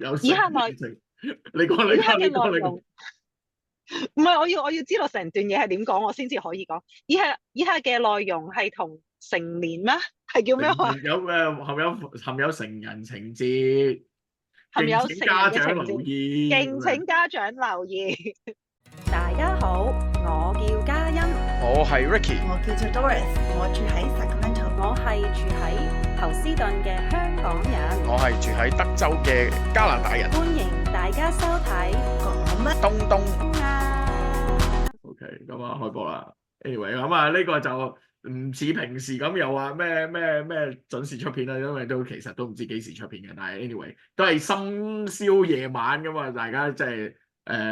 有以下內你講以下嘅內容，唔係我要知道成段嘢係點講，我先至可以講。以下嘅內容係同成年咩？係叫咩話？有含有成人情節，敬請含有成家長人嘅情節，留意。敬請家長留意。大家好，我叫嘉欣，我係 Ricky，我叫做 Doris，我住喺 Sacramento，我係住喺侯斯頓嘅香港人，我係住喺德州嘅加拿大人。歡迎大家收睇講乜東東啊！ OK， 咁啊開播啦。Anyway， 咁啊呢個就唔似平時咁又話咩準時出片啦，因為其實都唔知幾時出片嘅。但係 anyway 都係深宵夜晚㗎嘛，大家即係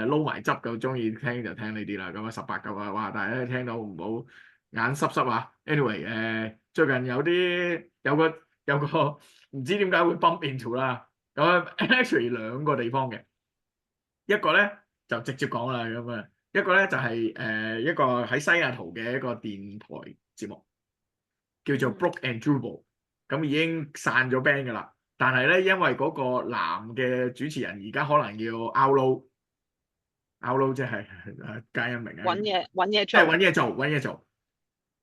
撈埋汁夠中意聽就聽呢啲啦。咁啊18嚿啊，哇！大家聽到唔好眼濕濕啊。Anyway， 最近有個唔知點解會 bump into 啦。咁 actually 兩個地方嘅，一個咧就直接講啦咁啊。一個咧就係一個喺西雅圖嘅一個電台節目，叫做 Brooke and Jubal， 咁已經散咗 band 㗎啦。但係咧，因為嗰個男嘅主持人而家可能要 outload 即係嘉欣明啊，揾嘢即係揾嘢做，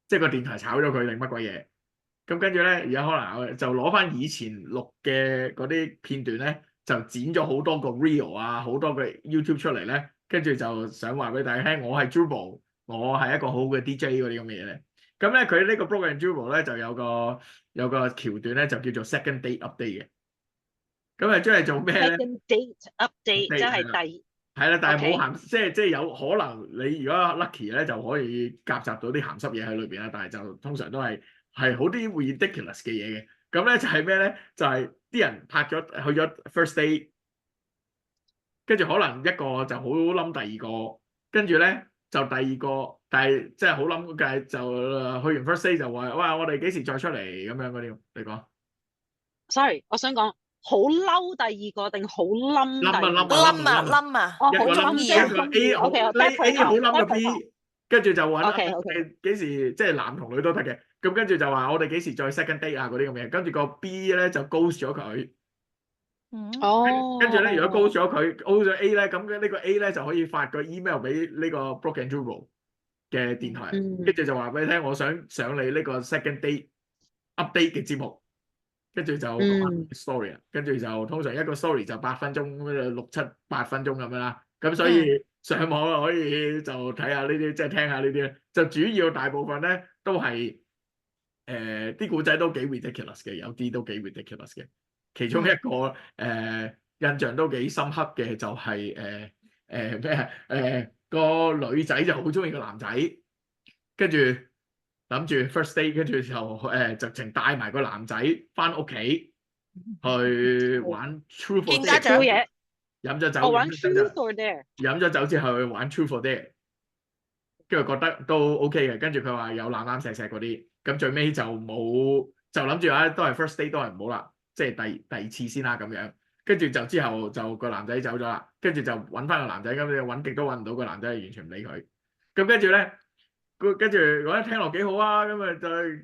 即係個電台炒咗佢定乜鬼嘢？咁跟住咧，而家可能就攞翻以前錄嘅嗰啲片段咧，就剪咗好多個 reel 啊，好多個 YouTube 出嚟咧。跟住就想話俾大家聽，我係 Jubal， 我係一個好嘅 DJ 嗰啲咁嘅嘢咧。咁咧佢呢個 Brooke and Jubal 咧就有個橋段咧就叫做 Second Date Update 嘅。咁啊，即係做咩咧 Second Date Update， 即係係啦，但係冇 Okay 即係有可能你如果 lucky 咧就可以夾雜到啲鹹濕嘢喺裏邊啦。但係就通常都係好啲 ridiculous 嘅嘢嘅。咁咧就係咩咧？就係啲人拍咗去咗 first date。跟住可能一個就好冧第二個，跟住咧就第二個，但係即係好冧嘅就去完 first day 就話，哇！我哋幾時再出嚟咁樣嗰啲？你講 Sorry， 我想講好嬲第二個定好冧第二個？冧啊！一個冧中意啊一個 A 好 A 好冧嘅 B， 跟住就揾幾時即係男同女都得嘅。咁跟住就話我哋幾時再 second date 啊嗰啲咁嘅。跟住個 B 咧就 ghost 咗佢。跟住咧，如果 ghost 咗佢 ghost 咗 A 咧，咁呢個 A 咧就可以發個 email 俾呢個 Brooke and Jubal 嘅電台，跟住就話俾你聽，我想上你呢個 second date update 嘅節目，跟住就講 story 啊，跟住就通常一個 story 就8分鐘，6、7、8分鐘咁樣啦。咁所以上網可以就睇下呢啲，即係聽下呢啲咧。就主要大部分咧都係啲古仔都幾 ridiculous 嘅，有啲都幾 ridiculous 嘅。其中一個印象都幾深刻嘅就係個女仔就好中意個男仔，跟住諗住 first day， 跟住就直情帶埋個男仔翻屋企去玩 Truth or Dare， 飲咗酒，飲咗酒之後去玩 Truth or Dare， 跟住覺得都 OK 嘅，跟住佢話有攬攬錫錫嗰啲，咁最尾就冇，就諗住都係 first day 都係唔好啦。即係第二次先啦咁樣，跟住就之後就個男仔走咗啦，跟住就揾翻個男仔，咁你揾極都揾唔到個男仔，完全唔理佢。咁跟住咧，跟住我一聽落幾好啊，咁啊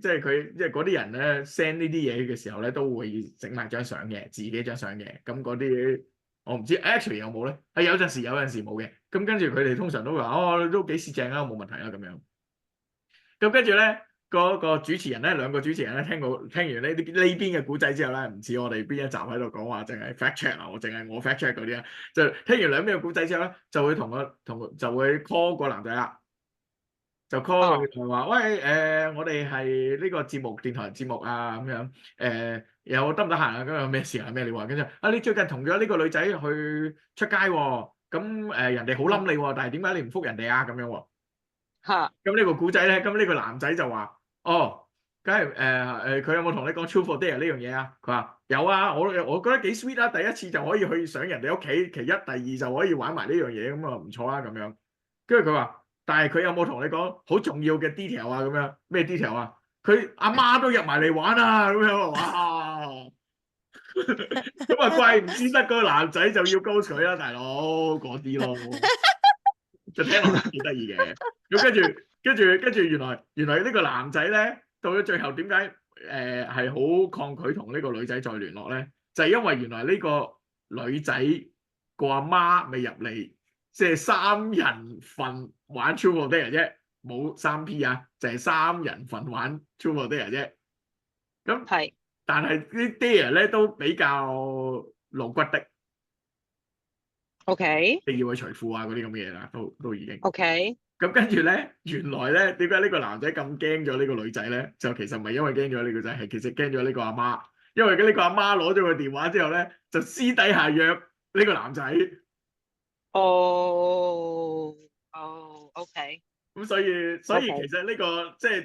即係佢即係嗰啲人咧 send 呢啲嘢嘅時候咧，都會整埋張相嘅，自己張相嘅。咁嗰啲我唔知 actually 有冇咧，係有陣時冇嘅。咁跟住佢哋通常都會話都幾時正啊，冇問題啦咁樣。咁跟住咧。嗰個主持人咧，兩個主持人咧，聽完呢邊嘅古仔之後咧，唔似我哋邊一集喺度講話，淨係 fact check 啊，淨係我 fact check 嗰啲啊，就聽完兩邊嘅古仔之後咧，就會就會 call 個男仔啦，就 call 佢話喂我哋係呢個電台節目啊咁樣，有得唔得閒啊？咁有咩事啊？咩料啊？跟住你最近同咗呢個女仔去出街喎，咁人哋好冧你喎，但係點解你唔覆人哋啊？咁樣喎。咁呢個古仔咧，咁呢個男仔就話。梗係佢有冇同你講 Truth or Dare 呢樣嘢啊？佢話有啊，我覺得幾 sweet 啊！第一次就可以去上人哋屋企，其一、第二就可以玩埋呢樣嘢，咁啊唔錯啊咁樣。跟住佢話，但係佢有冇同你講好重要嘅 detail 啊？咁樣咩 detail 啊？佢阿媽都入埋嚟玩啊！咁樣哇，咁啊怪唔知得個男仔就要ghost佢啦，大佬嗰啲咯，就聽落幾得意嘅。咁跟住原來呢個男仔咧，到咗最後點解係好抗拒同呢個女仔再聯絡咧？就係因為原來呢個女仔個阿媽未入嚟，即係3人份玩 Truth or Dare 啫，冇3P 啊，就係3人份玩 Truth or Dare 啫。咁係但係啲 Dare 咧都比較露骨的， OK 你要佢除褲啊嗰啲咁嘅嘢啦，都已經。 OK 咁跟住咧，原來咧點解呢個男仔咁驚咗呢個女仔咧？就其實唔係因為驚咗呢個仔，係其實驚咗呢個阿媽。因為呢個阿媽攞咗個電話之後咧，就私底下約呢個男仔。哦 OK 咁所以其實呢個即係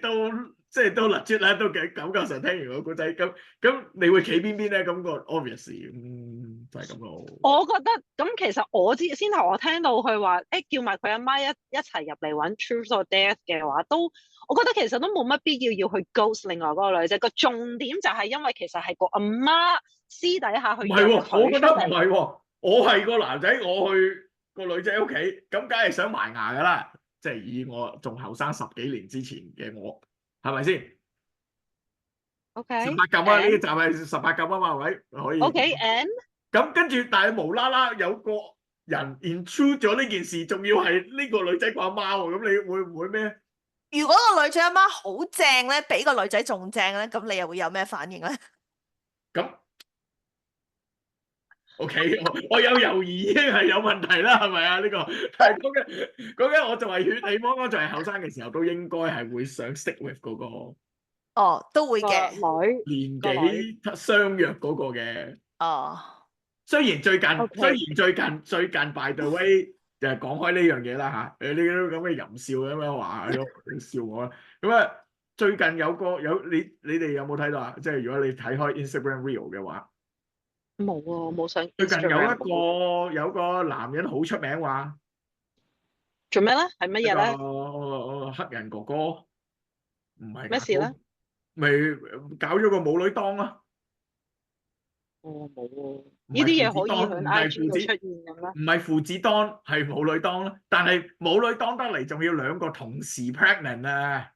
都legit啦，都感覺上聽完個故仔咁，你會企邊咧？咁個 obvious 就係咁咯。我覺得咁其實先頭我聽到佢話叫埋佢阿媽一齊入嚟揾 Truth or Dare 嘅話，我覺得其實都冇乜必要去 ghost 另外嗰個女仔。個重點就係因為其實係個阿媽私底下去約佢。唔係喎，我覺得唔係喎，我係個男仔，我去個女仔屋企，咁梗係想埋牙㗎啦。即係以我仲後生10幾年之前嘅我，係咪先 OK ？18禁啊，呢個就係18禁啊嘛，係咪？可以。OK and 咁跟住，但係無啦啦有個人 intrude 咗呢件事，仲要係呢個女仔個阿媽喎，咁你會唔會咩？如果個女仔阿媽好正咧，比個女仔仲正咧，咁你又會有咩反應咧？咁 OK，我有猶豫已經係有問題啦，係咪啊？呢個但係講緊我仲係血氣方剛，仲係後生嘅時候，都應該係會想 stick with 嗰個哦，都會嘅。年紀相若嗰個嘅。哦。雖然最近 Okay ，by the way，就係講開呢樣嘢啦嚇，呢啲咁嘅淫笑咁樣話你笑我啦。咁啊，最近你哋有冇睇到啊？即係如果你睇開 Instagram Reel 嘅話，冇啊，冇上。最近有個男人好出名話做咩咧？係乜嘢咧？黑人哥哥唔係咩事咧？咪搞咗個母女檔啊！哦，冇喎，呢啲嘢可以喺 IG 度出現嘅咩？唔係父子檔，係母女檔啦。但係母女檔得嚟，仲要2個同時 pregnant 啊！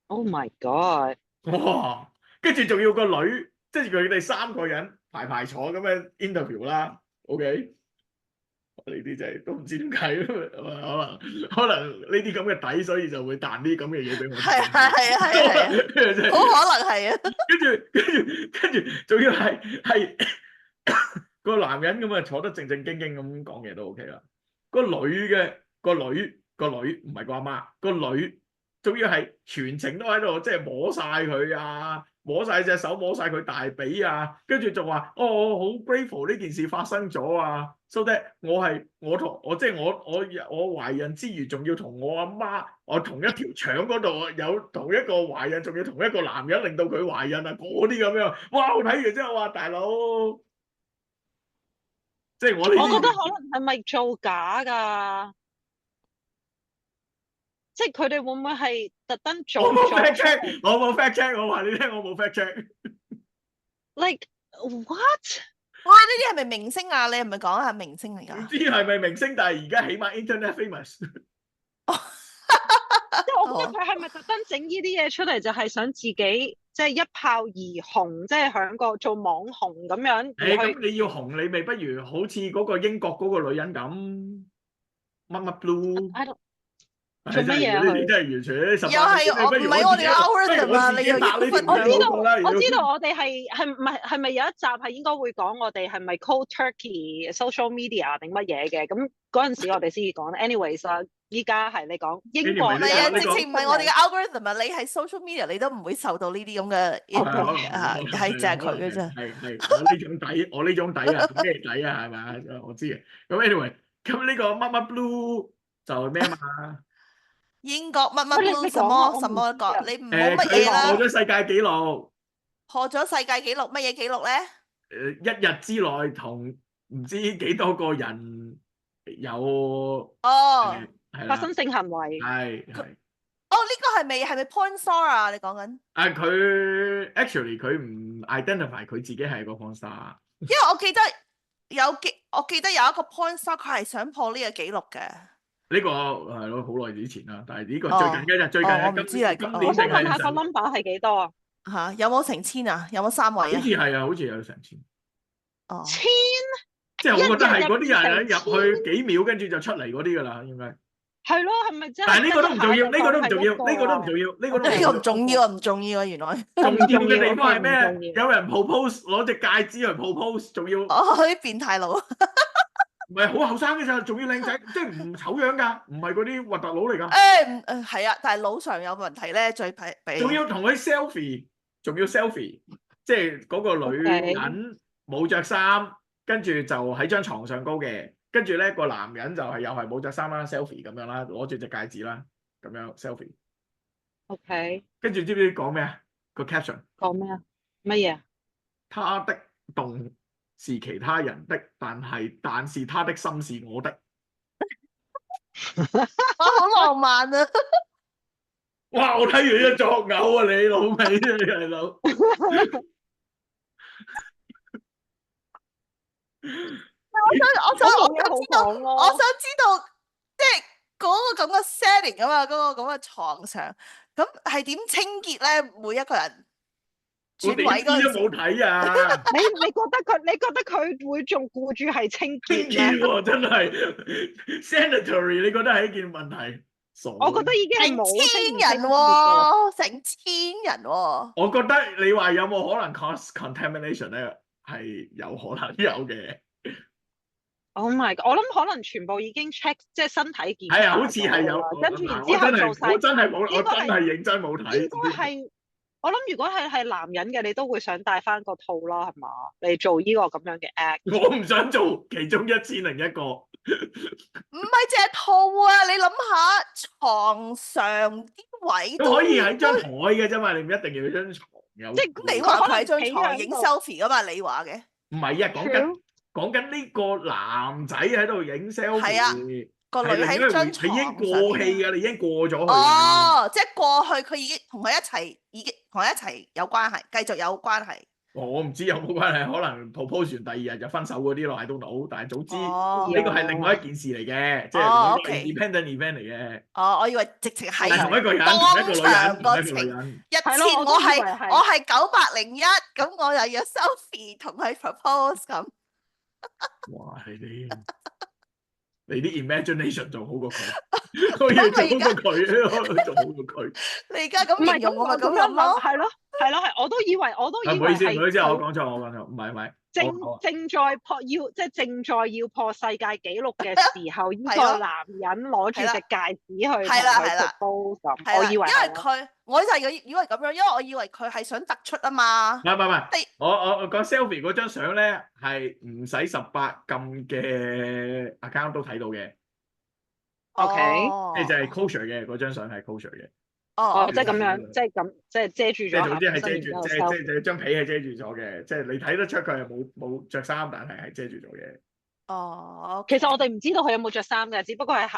Oh my god！哇！跟住仲要個女，即係佢哋3個人排坐咁嘅 interview 啦。OK，呢啲就係都唔知點解，可能呢啲咁嘅底，所以就會彈啲咁嘅嘢俾我。係啊，好可能係啊。跟住，仲要係個男人咁啊，坐得正正經經咁講嘢都 OK 啦。個女唔係個阿媽，個女仲要係全程都喺度，即係摸晒佢啊，摸晒隻手，摸晒佢大髀啊，跟住仲話我好 grateful 呢件事發生咗啊。So that 我懷孕之餘，仲要同我阿媽，我同一條腸嗰度有同一個懷孕，仲要同一個男人令到佢懷孕啊！嗰啲咁樣，哇！我睇完之後話大佬，即係我覺得可能係咪造假㗎？即係佢哋會唔會係特登做？我冇 fact check，我話你聽，我冇 fact check。 Like what？哇！呢啲係咪明星啊？你係咪講係明星嚟㗎？唔知係咪明星，但係而家起碼 internet famous。即係我覺得佢係咪特登整呢啲嘢出嚟，就係想自己即係一炮而紅，即係響個做網紅咁樣。咁你要紅，你咪不如好似嗰個英國嗰個女人咁，乜 blue。做乜嘢啊？佢真係完全又係唔係我哋嘅 algorithm 啊？你又要分享。我知道我哋係咪有一集係應該會講我哋係咪 cold turkey social media 定乜嘢嘅？咁嗰陣時我哋先至講。anyways 啊，依家係你講英國。唔係啊，直情唔係我哋嘅 algorithm 啊！你係 social media，你都唔會受到呢啲咁嘅 input 嘅，係就係佢嘅啫。係我呢種底啊，咩底啊？係咪？我知嘅。咁 anyway，咁呢個乜 blue 就係咩嘛？英國乜 blue 什麼國？你唔好乜嘢啦。破咗世界紀錄。破咗世界紀錄，乜嘢紀錄咧？1日之內同唔知幾多個人有發生性行為。係。呢個係咪 porn star 啊？你講緊？佢 actually 佢唔 identify 佢自己係個 porn star。因為我記得有一個 porn star 佢係想破呢個紀錄嘅。呢個係咯，好耐之前啦，但係呢個最近嘅就最近我唔知啊。我想問下個 number 係幾多啊？有冇成千啊？有冇3位啊？好似係啊，好似有成千。哦，即係我覺得係嗰啲人一日入去幾秒，跟住就出嚟嗰啲㗎啦，應該。係咯，係咪真係？但係呢個都唔重要，呢個都唔重要，呢個都唔要。重要，呢個都呢個唔重要啊，唔重要啊，原來。重要嘅地方係唔重咩？要有人 propose 攞隻戒指去 propose，仲要哦，啲變態佬。唔係好後生嘅咋，仲要靚仔，即係唔醜樣㗎，唔係嗰啲核突佬嚟㗎。係啊，但係腦上有問題咧，最弊。仲要同佢 selfie，仲要 selfie，即係嗰個女人冇着衫，跟住就喺張床上高嘅，跟住咧個男人就係又係冇着衫啦 ，selfie 咁樣啦，攞住隻戒指啦，咁樣 selfie。OK。跟住知唔知講咩啊？個 caption 講咩啊？乜嘢啊？他的動是其他人的，但是他的心是我的。哇，好浪漫啊！哇！我睇完一作嘔啊！你老味啊，你係佬。我想知道，即係嗰個咁嘅 setting 啊嘛，嗰個咁嘅床上，咁係點清潔咧？每一個人轉位嗰陣時，我點知都冇睇啊！你覺得佢會仲顧住係清潔清潔咩？喎，真係 sanitary，你覺得係一件問題？傻！我覺得已經係冇成千人喎，成千人喎。我覺得你話有冇可能 cross contamination 咧？係有可能有嘅。Oh my god！我諗可能全部已經 check 即係身體檢查。係啊，好似係有。跟住然之後做晒。我真係冇，我真係認真冇睇。應該係。我諗如果係男人嘅，你都會想戴翻個套啦，係嘛？你做呢個咁樣嘅 act。我唔想做其中1001個。唔係淨係套啊！你諗下床上啲位都可以喺張台嘅啫嘛，你唔一定要張床有。即係你話佢喺張床影 selfie 噶嘛？你話嘅。唔係啊，講緊呢個男仔喺度影 selfie。係啊，個女喺張床已經過氣㗎，你已經過咗去。哦，即係過去佢已經同佢一齊有關係，繼續有關係。我唔知有冇關係，可能 propose 完第2日就分手嗰啲咯，I don't know。但係總之呢個係另外一件事嚟嘅，即係 independent event 嚟嘅。我以為直情係同一個人，同一個女人，同一個女人。日前我係9801，咁我又要 selfie 同佢 propose 咁。哇！你啲 imagination 仲好過佢，我要做好過佢，做好過佢。你而家咁形容我咪咁諗咯，係咯，我都以為唔好意思，我講錯，唔係。正在要破世界紀錄嘅時候，呢個男人攞住隻戒指去同佢 propose咁，我以為我就係以為咁樣，因為我以為佢係想突出啊嘛。唔係，我講 selfie 嗰張相咧係唔使18禁嘅 account 都睇到嘅。OK，即係 kosher 嘅嗰張相係 kosher 嘅。即係咁樣，即係遮住咗。即係總之係遮住，即係張被係遮住咗嘅，即係你睇得出佢係冇着衫，但係遮住咗嘅。其實我哋唔知道佢有冇着衫嘅，只不過係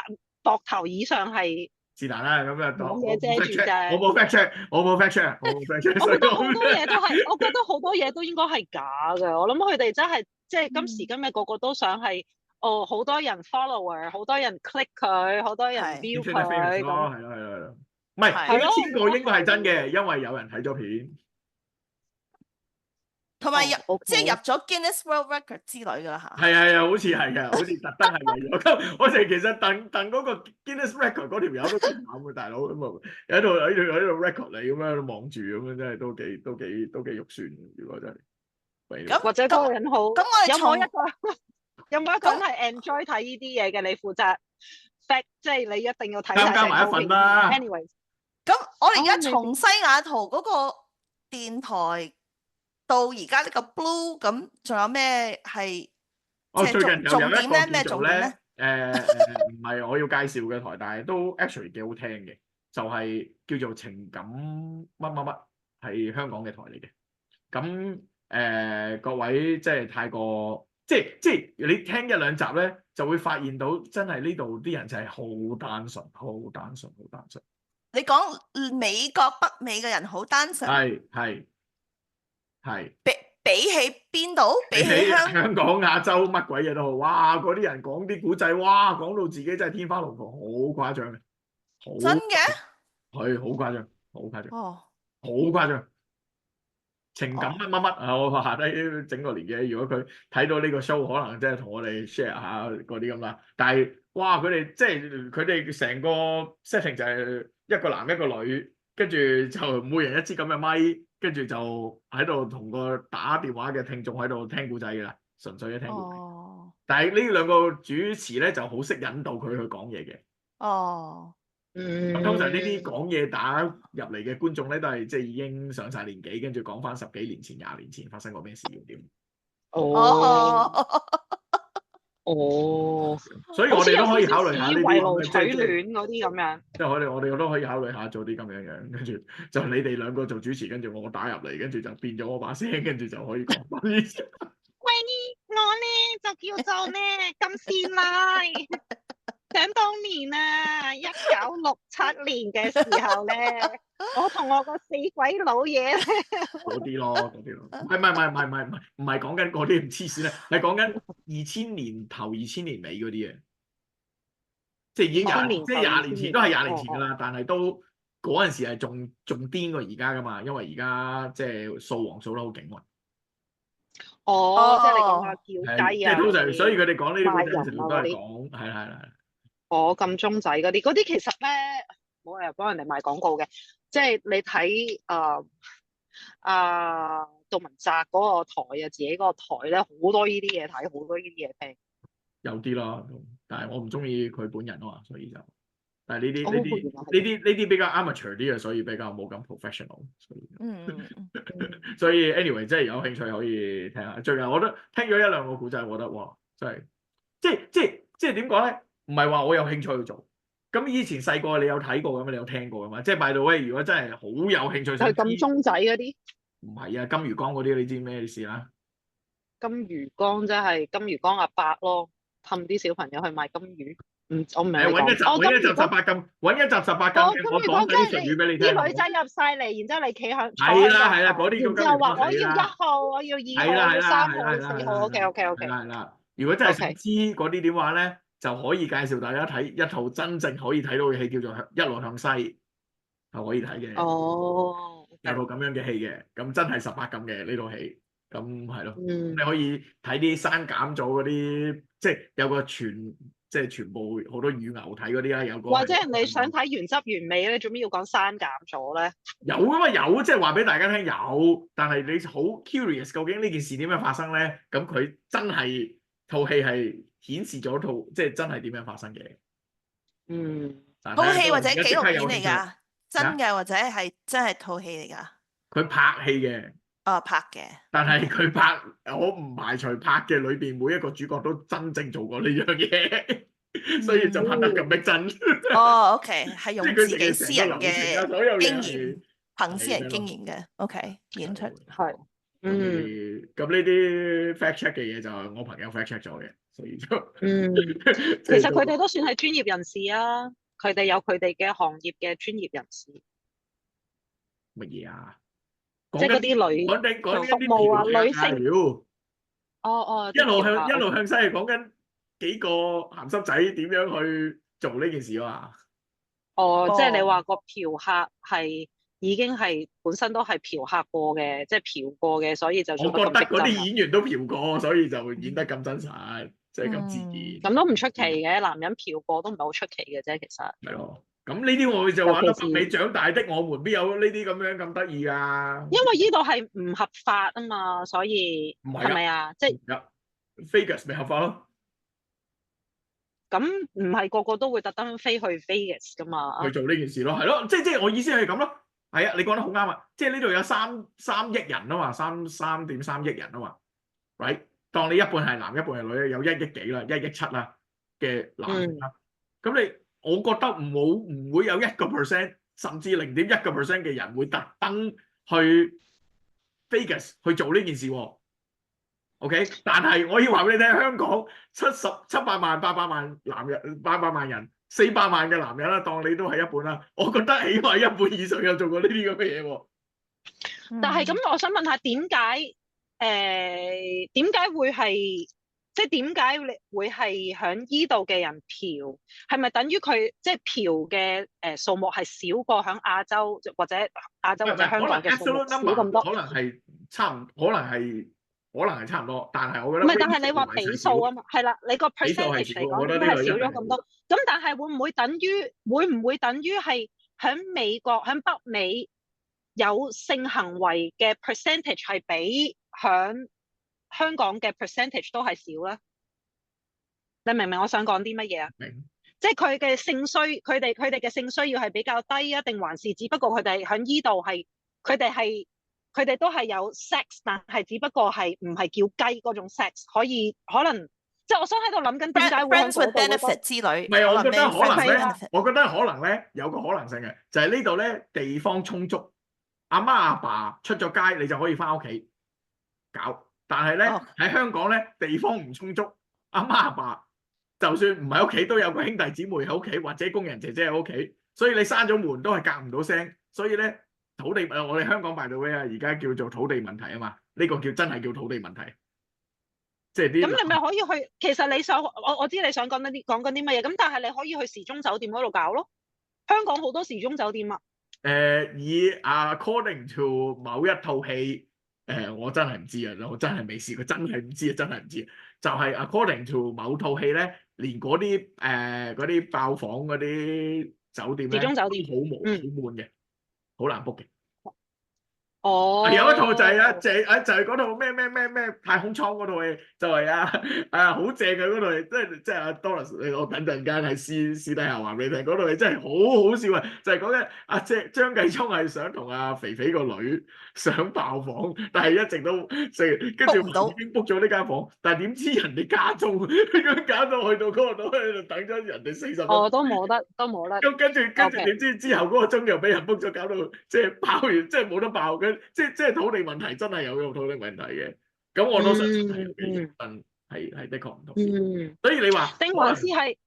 膊頭以上係。是但啦，咁樣冇嘢遮住啫。我冇 fact check。我覺得好多嘢都係，我覺得好多嘢都應該係假嘅。我諗佢哋真係即係今時今日個個都想係，好多人 follower， 好多人 click 佢，好多人 view 佢咁。係咯。唔係1000個應該係真嘅，因為有人睇咗片，同埋即係入咗 Guinness World Record 之類㗎嚇。係啊，好似係嘅，好似特登係為咗。我哋其實等嗰個 Guinness Record 嗰條友都幾慘嘅，大佬咁啊，喺度 record 你咁樣望住咁樣，真係都幾肉酸。如果真係咁，或者嗰個人好，咁我哋有冇一個人係 enjoy 睇呢啲嘢嘅？你負責 fact， 即係你一定要睇加埋一份啦。Anyways。咁我哋而家從西雅圖嗰個電台到而家呢個 Blue， 咁仲有咩係？最近有一個咩重點咧？唔係我要介紹嘅台，但係都 actually 幾好聽嘅，就係叫做情感乜乜乜，係香港嘅台嚟嘅。咁各位即係太過，即係你聽1-2集咧，就會發現到真係呢度啲人就係好單純，好單純。你講美國北美嘅人好單純，係比起邊度？比起香港、亞洲乜鬼嘢都好，哇！嗰啲人講啲古仔，哇！講到自己真係天花龍鳳，好誇張嘅，真嘅？係好誇張，好誇張，哦，好誇張。情感乜乜乜啊！我下低整個連嘅，如果佢睇到呢個 show，可能即係同我哋 share 下嗰啲咁啦。但係哇，佢哋即係佢哋成個 setting 就係一個男一個女，跟住就每人一支咁嘅咪，跟住就喺度同個打電話嘅聽眾喺度聽故仔㗎啦，純粹嘅聽故仔。哦，但係呢兩個主持咧就好識引導佢去講嘢嘅。哦，咁通常呢啲講嘢打入嚟嘅觀眾咧，都係即係已經上晒年紀，跟住講翻10幾年前、20年前發生過咩事要點。哦哦，所以我哋都可以考慮下呢圍爐啲取暖嗰啲咁樣。即係我哋都可以考慮下做啲咁樣樣，跟住就你哋兩個做主持，跟住我打入嚟，跟住就變咗我把聲，跟住就可以講翻呢啲。喂，我咧就叫做咧金師奶。想當年啊，1967年嘅時候咧，我同我個死鬼老爺嗰啲咯，唔係講緊嗰啲咁黐線咧，係講緊2000年頭、2000年尾嗰啲嘢，即係已經20年前都係20年前㗎啦，但係都嗰陣時係仲癲過而家㗎嘛，因為而家即係掃黃掃得好勁喎。哦，即係你講話叫雞啊，即係通常，所以佢哋講呢啲賣人故事都係講係啦。哦，撳鐘仔嗰啲其實咧，冇人幫人哋賣廣告嘅，即係你睇杜汶澤嗰個台啊，自己嗰個台咧，好多呢啲嘢睇，好多呢啲嘢聽。有啲啦，但係我唔中意佢本人啊嘛，所以就，但係呢哦啲比較 amateur 啲嘅，所以比較冇咁 professional。所以 anyway，即係有興趣可以聽下。最近我覺得聽咗1-2個故仔，我覺得哇，真係即係點講咧？唔係話我有興趣去做。咁以前細個你有睇過㗎嘛？你有聽過㗎嘛？即係 by the way，如果真係好有興趣想知，係撳鐘仔嗰啲。唔係啊，金魚缸嗰啲你知咩事啦？金魚缸即係金魚缸阿伯咯，氹啲小朋友去買金魚。我唔明。揾一集18禁，揾一集18禁，我講啲術語俾你聽。啲女仔入晒嚟，然之後你企響係啦，嗰啲然之後話我要1號，我要2號，我要3號、4號。OK。係啦，如果真係想知嗰啲點玩咧，就可以介紹大家睇一套真正可以睇到嘅戲，叫做《一路向西》，係可以睇嘅。哦，有套咁樣嘅戲嘅，咁真係18禁嘅呢套戲，咁係咯。你可以睇啲刪減咗嗰啲，即係有個全部好多乳牛睇嗰啲啦，有個。或者你想睇原汁原味咧，做咩要講刪減咗咧？有啊嘛，有，即係話俾大家聽有，但係你好 curious 究竟呢件事點樣發生咧？咁佢真係套戲係顯示咗套，即係真係點樣發生嘅。套戲或者紀錄片嚟㗎，真嘅或者係真係套戲嚟㗎。佢拍戲嘅。拍嘅。但係佢拍，我唔排除拍嘅裏邊每一個主角都真正做過呢樣嘢，所以就拍得咁逼真。OK， 係用自己私人嘅經驗，憑私人經驗嘅。OK， 演出係。咁呢啲 fact check 嘅嘢就係我朋友 fact check 咗嘅，所以就其實佢哋都算係專業人士啊，佢哋有佢哋嘅行業嘅專業人士。乜嘢啊？即係嗰啲女服務啊，女性。一路向西係講緊幾個鹹濕仔點樣去做呢件事啊嘛。即係你話個嫖客係已經係本身都係嫖客過嘅，即係嫖過嘅，所以就做得咁逼真。我覺得嗰啲演員都嫖過，所以就演得咁真實，即係咁自然。咁都唔出奇嘅，男人嫖過都唔係好出奇嘅啫，其實。係咯。咁呢啲我就話得北美長大的我們邊有呢啲咁樣咁得意㗎？因為呢度係唔合法啊嘛，所以係咪啊？即係 Vegas 咪合法咯。咁唔係個個都會特登飛去 Vegas 㗎嘛？去做呢件事咯，係咯，即係我意思係咁咯。係啊，你講得好啱啊！即係呢度有3億人啊嘛，3.3億人啊嘛，right？當你一半係男一半係女，有1億幾啦，1億7啦嘅男性啦，咁我覺得唔會有1%，甚至0.1% 嘅人會特登去 Vegas 去做呢件事喎。OK， 但係我要話俾你聽，香港700萬、800萬男人，800萬人，400萬嘅男人啦，當你都係一半啦。我覺得起碼一半以上有做過呢啲咁嘅嘢喎。但係咁，我想問下點解會係？即係點解你會係響依度嘅人嫖？係咪等於佢即係嫖嘅數目係少過響亞洲或者香港嘅數目少咁多？可能係差唔可能係差唔多，但係我覺得唔係，但係你話比數啊嘛，係啦，你個比數係 percentage 嚟少，我講覺得呢個點解少一定係咗咁多？咁但係會唔會等於係喺美國喺北美有性行為嘅 percentage 係比喺香港嘅 percentage 都係少咧？你明唔明我想講啲乜嘢啊？明即係佢哋嘅性需要係比較低啊，定還是只不過佢哋喺依度係佢哋都係有 sex， 但係只不過係唔係叫雞嗰種 sex， 可能即係我想喺度諗緊點解會喺 friends with 嗰度 benefit 之類，唔係，我覺得可能咧係啦，我覺得可能咧有個可能性嘅，就係呢度咧地方充足，阿媽阿爸出咗街，你就可以翻屋企搞。但係咧哦喺香港咧地方唔充足，阿媽阿爸就算唔喺屋企，都有個兄弟姊妹喺屋企，或者工人姐姐喺屋企，所以你閂咗門都係隔唔到聲。所以咧土地我哋香港by the way啊，而家叫做土地問題啊嘛，呢個真係叫土地問題。即係啲咁你咪可以去。其實你想我知你想講緊啲乜嘢，咁但係你可以去時鐘酒店嗰度搞咯。香港好多時鐘酒店啊。以 according to 某一套戲，我真係唔知啊，我真係未試過，真係唔知啊，真係唔知。就係 according to 某套戲咧，連嗰啲爆房嗰啲酒店咧，時鐘酒店好悶嘅，好難 book 嘅。哦，有一套就係就係嗰套咩太空艙嗰套戲，就係好正嘅嗰套戲，即係阿 Doris， 我等陣間喺私底下話俾你聽，嗰套戲真係好好笑啊！就係講緊阿張繼聰係想同阿肥肥個女想爆房，但係一直都跟住book唔到已經 book 咗呢間房，但係點知人哋加租，咁搞到去到嗰個度喺度等咗人哋40分鐘。都冇得。咁跟住點知之後嗰個鐘又俾人 book 咗，搞到即係爆完，即係冇得爆嘅，即係土地問題真係有個土地問題嘅。咁我都相信係有幾成分係的確唔同。所以你話定還是係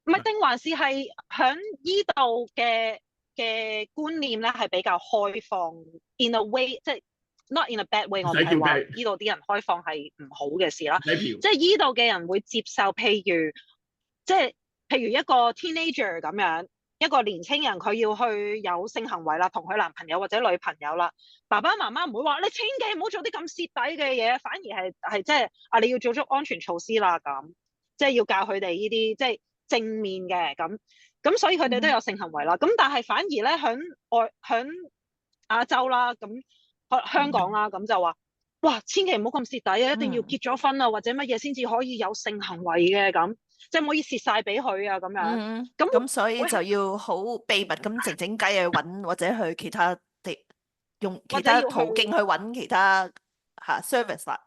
唔係？定還是係響依度嘅觀念咧係比較開放 in a way，即係 not in a bad way。我唔係話依度啲人開放係唔好嘅事啦。即係依度嘅人會接受，譬如一個 teenager 咁樣，一個年青人佢要去有性行為啦，同佢男朋友或者女朋友啦，爸爸媽媽唔會話你千祈唔好做啲咁蝕底嘅嘢，反而係即係你要做足安全措施啦，咁即係要教佢哋呢啲即係正面嘅咁，所以佢哋都有性行為啦。咁但係反而咧響亞洲啦，咁香港啦，咁就話哇，千祈唔好咁蝕底啊，一定要結咗婚啊或者乜嘢先至可以有性行為嘅咁。即係唔可以蝕晒俾佢啊咁樣，咁所以就要好秘密咁靜靜雞去揾，或者去其他地用其他途徑去揾其他service 啦。